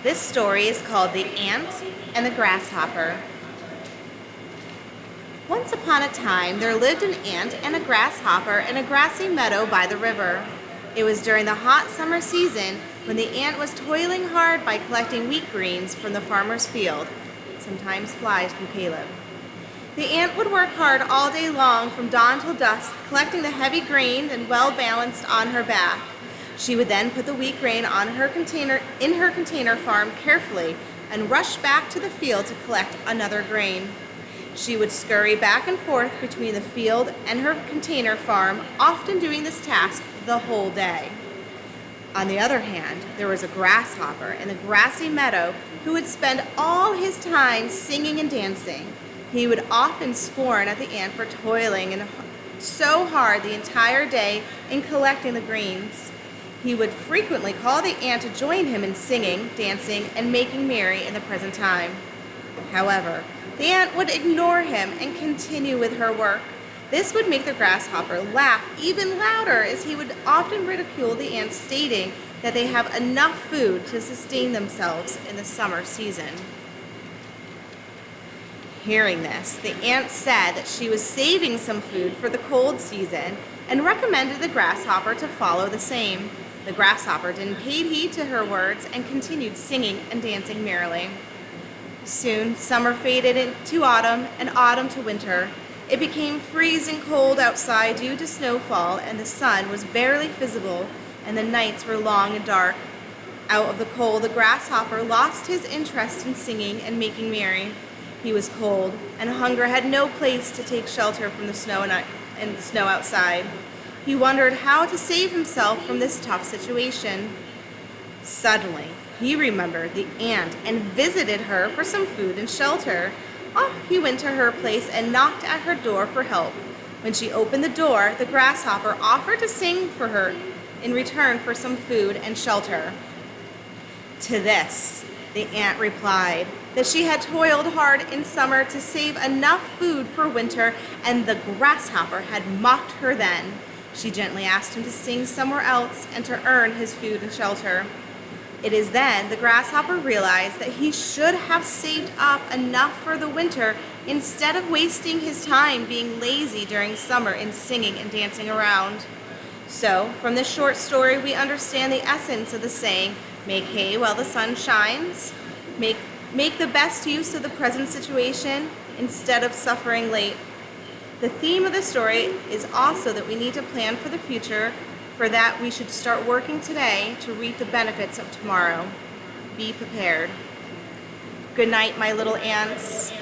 This story is called The Ant and the Grasshopper. Once upon a time, there lived an ant and a grasshopper in a grassy meadow by the river. It was during the hot summer season when the ant was toiling hard by collecting wheat grains from the farmer's field. It sometimes flies from Caleb. The ant would work hard all day long from dawn till dusk, collecting the heavy grain and well balanced on her back. She would then put the wheat grain on her container farm carefully and rush back to the field to collect another grain. She would scurry back and forth between the field and her container farm, often doing this task the whole day. On the other hand, there was a grasshopper in the grassy meadow who would spend all his time singing and dancing. He would often scorn at the ant for toiling and so hard the entire day in collecting the grains. He would frequently call the ant to join him in singing, dancing, and making merry in the present time. However, the ant would ignore him and continue with her work. This would make the grasshopper laugh even louder, as he would often ridicule the ant, stating that they have enough food to sustain themselves in the summer season. Hearing this, the ant said that she was saving some food for the cold season and recommended the grasshopper to follow the same. The grasshopper didn't pay heed to her words and continued singing and dancing merrily. Soon, summer faded into autumn and autumn to winter. It became freezing cold outside due to snowfall, and the sun was barely visible, and the nights were long and dark. Out of the cold, the grasshopper lost his interest in singing and making merry. He was cold, and hunger had no place to take shelter from the snow and snow outside. He wondered how to save himself from this tough situation. Suddenly, he remembered the ant and visited her for some food and shelter. Off he went to her place and knocked at her door for help. When she opened the door, the grasshopper offered to sing for her in return for some food and shelter. To this, the ant replied that she had toiled hard in summer to save enough food for winter, and the grasshopper had mocked her then. She gently asked him to sing somewhere else and to earn his food and shelter. It is then the grasshopper realized that he should have saved up enough for the winter instead of wasting his time being lazy during summer in singing and dancing around. So, from this short story, we understand the essence of the saying, "Make hay while the sun shines." Make the best use of the present situation instead of suffering late. The theme of the story is also that we need to plan for the future. For that, we should start working today to reap the benefits of tomorrow. Be prepared. Good night, my little ants.